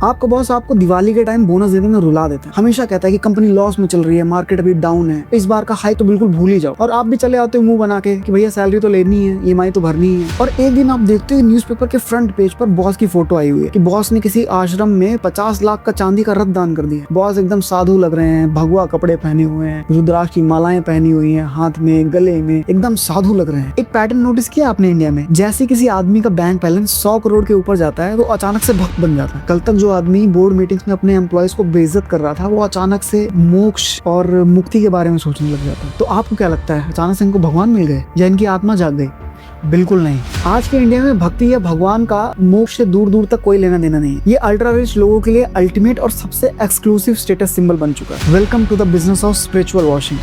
आपका बॉस आपको दिवाली के टाइम बोनस देने में रुला देता है, हमेशा कहता है कि कंपनी लॉस में चल रही है, मार्केट अभी डाउन है, इस बार का हाई तो बिल्कुल भूल ही जाओ। और आप भी चले आते हो मुंह बना के कि भैया सैलरी तो लेनी है, ईएमआई तो भरनी है। और एक दिन आप देखते हो न्यूज़पेपर के फ्रंट पेज पर बॉस की फोटो आई हुई है कि बॉस ने किसी आश्रम में 50 लाख का चांदी का रथ दान कर दिया। बॉस एकदम साधु लग रहे हैं, भगवा कपड़े पहने हुए हैं, रुद्राक्ष की मालाएं पहनी हुई हैं, हाथ में गले में एकदम साधु लग रहे हैं। एक पैटर्न नोटिस किया आपने इंडिया में, जैसे किसी आदमी का बैंक बैलेंस 100 करोड़ के ऊपर जाता है तो अचानक से भक्त बन जाता है। कल तक जो आदमी बोर्ड मीटिंग्स में अपने एम्प्लॉयज को बेइज्जत कर रहा था, वो अचानक से मोक्ष और मुक्ति के बारे में सोचने लग जाता है। तो आपको क्या लगता है, अचानक से इनको भगवान मिल गए या इनकी आत्मा जाग गई? बिल्कुल नहीं। आज के इंडिया में भक्ति या भगवान का मोक्ष से दूर दूर तक कोई लेना देना नहीं है। ये अल्ट्रा रिच लोगों के लिए अल्टीमेट और सबसे एक्सक्लूसिव स्टेटस सिंबल बन चुका है। Welcome to the business of spiritual washing.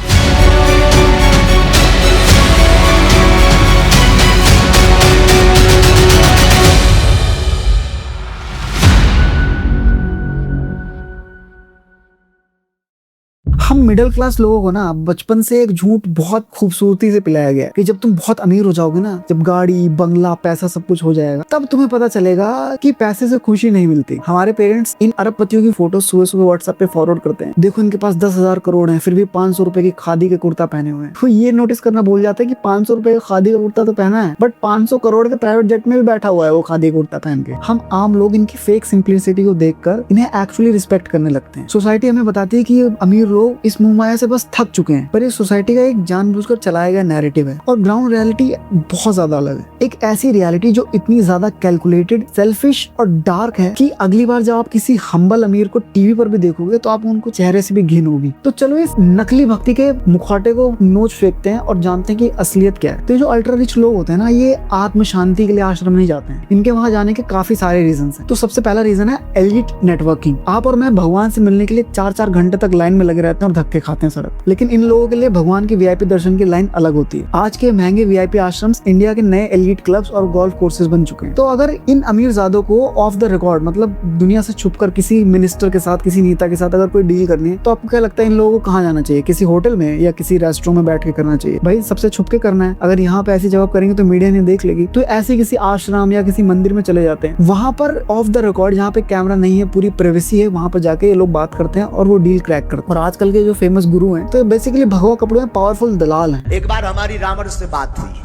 हम मिडिल क्लास लोगों को ना बचपन से एक झूठ बहुत खूबसूरती से पिलाया गया कि जब तुम बहुत अमीर हो जाओगे ना, जब गाड़ी बंगला पैसा सब कुछ हो जाएगा, तब तुम्हें पता चलेगा कि पैसे से खुशी नहीं मिलती। हमारे पेरेंट्स इन अरबपतियों की फोटो सुबह सुबह व्हाट्सएप पे फॉरवर्ड करते हैं, देखो इनके पास 10,000 करोड़ है, फिर भी 500 रुपए की खादी के कुर्ता पहने हुए हैं। तो ये नोटिस करना भूल जाते हैं कि 500 रुपए का खादी का कुर्ता तो पहना है, बट 500 करोड़ के प्राइवेट जेट में भी बैठा हुआ है वो खादी कुर्ता पहन के। हम आम लोग इनकी फेक सिंप्लिसिटी को देखकर इन्हें एक्चुअली रिस्पेक्ट करने लगते हैं। सोसाइटी हमें बताती है कि अमीर लोग इस मुंह से बस थक चुके हैं, पर ये सोसाइटी का एक जानबूझकर चलाया गया नैरेटिव है और ग्राउंड रियलिटी बहुत ज्यादा अलग है। एक ऐसी रियलिटी जो इतनी ज्यादा कैलकुलेटेड, सेल्फिश और डार्क है कि अगली बार जब आप किसी हम्बल अमीर को टीवी पर भी देखोगे तो आप उनको चेहरे से भी घिन होगी। तो चलो इस नकली भक्ति के मुखौटे को नोच फेंकते हैं और जानते हैं कि असलियत क्या है। तो जो अल्ट्रा रिच लोग होते हैं ना, ये आत्म शांति के लिए आश्रम नहीं जाते हैं। इनके वहां जाने के काफी सारे रीजन हैं। तो सबसे पहला रीजन है एलिट नेटवर्किंग। आप और मैं भगवान से मिलने के लिए 4-4 घंटे तक लाइन में लगे रहते हैं और धक्के खाते हैं सड़क। लेकिन इन लोगों के लिए भगवान के वीआईपी दर्शन की लाइन अलग होती है। आज के महंगे वीआईपी आश्रम्स इंडिया के नए एलीट क्लब्स और गोल्फ कोर्सेज बन चुके हैं। तो अगर इन अमीरजादों को ऑफ द रिकॉर्ड, मतलब दुनिया से छुपकर किसी मिनिस्टर के साथ, किसी नेता के साथ अगर कोई डील करनी है, तो आपको क्या लगता है इन लोगों को कहाँ जाना चाहिए? किसी होटल में या किसी रेस्टोरेंट में बैठ के करना चाहिए? भाई सबसे छुप के करना है। अगर यहाँ पे ऐसी जवाब करेंगे तो मीडिया नहीं देख लेगी, तो ऐसे किसी आश्रम या किसी मंदिर में चले जाते हैं। वहां पर ऑफ द रिकॉर्ड, जहाँ पे कैमरा नहीं है, पूरी प्राइवेसी है, वहां पर जाके ये लोग बात करते हैं और वो डील क्रैक करते हैं। और आजकल के जो फेमस गुरु हैं तो बेसिकली भगवा कपड़ों में पावरफुल दलाल हैं। एक बार हमारी रावण से बात हुई,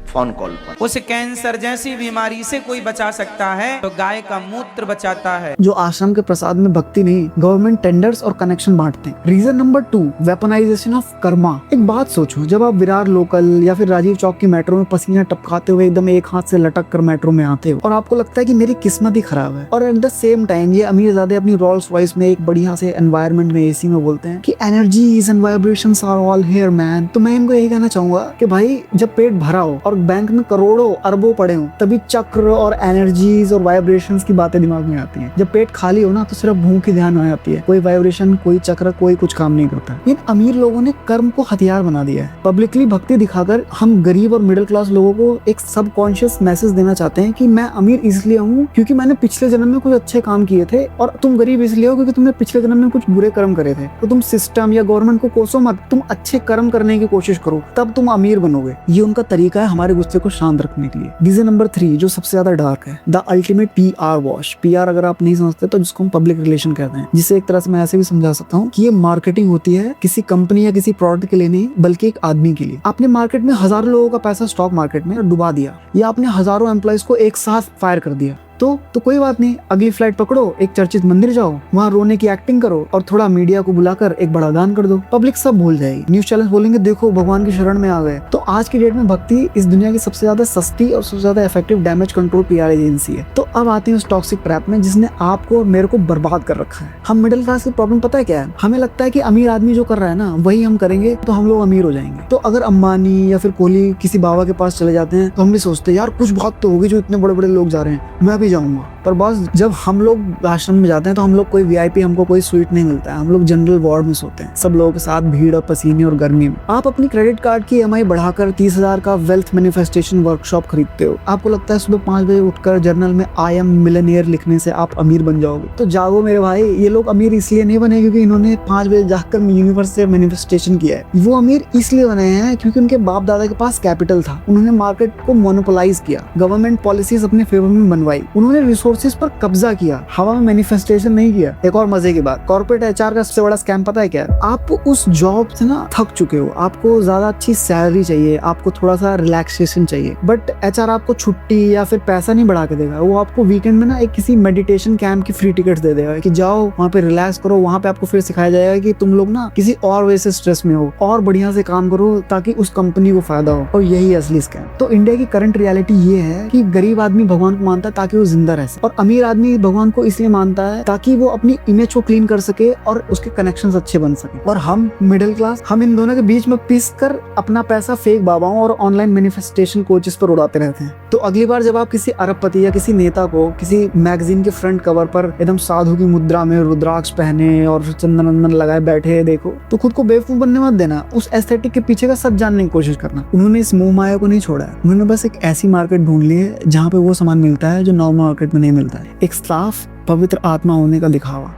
फोन कॉल पर। उस कैंसर जैसी बीमारी से कोई बचा सकता है तो गाय का मूत्र बचाता है। जो आश्रम के प्रसाद में भक्ति नहीं, गवर्नमेंट टेंडर्स और कनेक्शन बांटते हैं। Reason number 2, weaponization of karma. एक बात सोचो, जब आप विरार लोकल या फिर राजीव चौक की मेट्रो में पसीना टपकाते हुए एकदम एक हाथ से लटक कर मेट्रो में आते हो और आपको लगता है कि मेरी किस्मत ही खराब है, और एट द सेम टाइम ये अमीरजादे अपनी रोल्स रॉयस में एक बढ़िया से एनवायरनमेंट में एसी में बोलते हैं कि energies and vibrations are all here man. तो मैं इनको यही कहना चाहूंगा कि भाई जब पेट भरा हो और बैंक में करोड़ों अरबों पड़े हो, तभी चक्र और एनर्जीज और वाइब्रेशंस की बातें दिमाग में आती हैं। जब पेट खाली हो ना, तो सिर्फ भूख ही ध्यान में आती है। कोई वाइब्रेशन, कोई चक्र, कोई कुछ काम नहीं करता। इन अमीर लोगों ने कर्म को हथियार बना दिया है। पब्लिकली भक्ति दिखाकर हम गरीब और मिडिल क्लास लोगों को एक सबकॉन्शियस मैसेज देना चाहते हैं कि मैं अमीर इसलिए हूँ क्योंकि मैंने पिछले जन्म में कुछ अच्छे काम किए थे, और तुम गरीब इसलिए हो क्योंकि तुमने पिछले जन्म में कुछ बुरे कर्म करे थे। तो तुम सिस्टम या गवर्नमेंट को कोसो मत, तुम अच्छे कर्म करने की कोशिश करो, तब तुम अमीर बनोगे। ये उनका तरीका है हमारे गुस्से को शांत रखने के लिए। रीजन नंबर 3, जो सबसे ज्यादा डार्क है, the ultimate PR wash. PR अगर आप नहीं समझते तो जिसको हम पब्लिक रिलेशन कहते हैं, जिसे एक तरह से मैं ऐसे भी समझा सकता हूँ कि ये मार्केटिंग होती है किसी कंपनी या किसी प्रोडक्ट के लिए नहीं, बल्कि एक आदमी के लिए। आपने मार्केट में हजारों लोगों का पैसा स्टॉक मार्केट में डुबा दिया, या आपने हजारों एम्प्लॉइज को एक साथ फायर कर दिया, तो कोई बात नहीं, अगली फ्लाइट पकड़ो, एक चर्चित मंदिर जाओ, वहाँ रोने की एक्टिंग करो और थोड़ा मीडिया को बुलाकर एक बड़ा दान कर दो। पब्लिक सब भूल जाएगी, न्यूज चैनल बोलेंगे देखो भगवान की शरण में आ गए। तो आज की डेट में भक्ति इस दुनिया की सबसे ज्यादा सस्ती और सबसे ज्यादा effective damage control PR agency है। तो अब आते हैं उस टॉक्सिक ट्रैप में जिसने आपको और मेरे को बर्बाद कर रखा है। हम मिडिल क्लास की प्रॉब्लम पता है क्या है? हमें लगता है कि अमीर आदमी जो कर रहा है ना, वही हम करेंगे तो हम लोग अमीर हो जाएंगे। तो अगर अंबानी या फिर कोहली किसी बाबा के पास चले जाते हैं तो हम भी सोचते हैं यार कुछ बात तो होगी, जो इतने बड़े बड़े लोग जा रहे हैं, मैं भी जाऊंगा। पर बॉस, जब हम लोग आश्रम में जाते हैं तो हम लोग कोई VIP, हमको कोई स्वीट नहीं मिलता है। हम लोग जनरल वार्ड में सोते हैं, सब लोगों के साथ भीड़ और पसीने और गर्मी में। आप अपनी क्रेडिट कार्ड की EMI बढ़ाकर 30,000 का वेल्थ मैनिफेस्टेशन वर्कशॉप खरीदते हो। आपको लगता है सुबह 5 बजे उठकर जर्नल में I am मिलियनेयर लिखने से आप अमीर बन जाओगे। तो जागो मेरे भाई, ये लोग अमीर इसलिए नहीं बने क्योंकि इन्होंने 5 बजे जाकर यूनिवर्स से मैनिफेस्टेशन किया है। वो अमीर इसलिए बने हैं क्योंकि उनके बाप दादा के पास कैपिटल था, उन्होंने मार्केट को मोनोपोलाइज किया, गवर्नमेंट पॉलिसीज अपने फेवर में बनवाई, उन्होंने रिसोर्स रिसोर्सेज पर कब्जा किया, हवा में मैनिफेस्टेशन नहीं किया। एक और मजे की बात, कॉर्पोरेट एचआर का सबसे बड़ा स्कैम पता है क्या है? आप उस जॉब से ना थक चुके हो, आपको ज्यादा अच्छी सैलरी चाहिए, आपको थोड़ा सा रिलैक्सेशन चाहिए, बट एचआर आपको छुट्टी या फिर पैसा नहीं बढ़ा के देगा। वो आपको वीकेंड में ना एक किसी मेडिटेशन कैंप की फ्री टिकट दे देगा कि जाओ वहाँ पे रिलैक्स करो। वहाँ पे आपको फिर सिखाया जाएगा कि तुम लोग ना किसी और वजह से स्ट्रेस में हो और बढ़िया से काम करो ताकि उस कंपनी को फायदा हो। और यही असली स्कैम। तो इंडिया की करंट रियलिटी ये है कि गरीब आदमी भगवान को मानता है ताकि वो जिंदा रह सके, और अमीर आदमी भगवान को इसलिए मानता है ताकि वो अपनी इमेज को क्लीन कर सके और उसके कनेक्शंस अच्छे बन सके। और हम मिडिल क्लास, हम इन दोनों के बीच में पिस कर अपना पैसा फेक बाबाओं और ऑनलाइन मैनिफेस्टेशन कोचेस पर उड़ाते रहते हैं। तो अगली बार जब आप किसी अरबपति या किसी नेता को किसी मैगजीन के फ्रंट कवर पर एकदम साधु की मुद्रा में रुद्राक्ष पहने और चंदन वंदन लगाए बैठे देखो, तो खुद को बेवकूफ बनने मत देना। उस एस्थेटिक के पीछे का सच जानने की कोशिश करना। उन्होंने इस मोह माया को नहीं छोड़ा है, उन्होंने बस एक ऐसी मार्केट ढूंढ ली है जहाँ पे वो सामान मिलता है जो नॉर्मल मार्केट में नहीं मिलता है। एक साफ पवित्र आत्मा होने का दिखावा।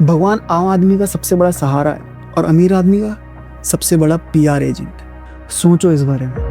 भगवान आम आदमी का सबसे बड़ा सहारा है और अमीर आदमी का सबसे बड़ा पीआर एजेंट। सोचो इस बारे में।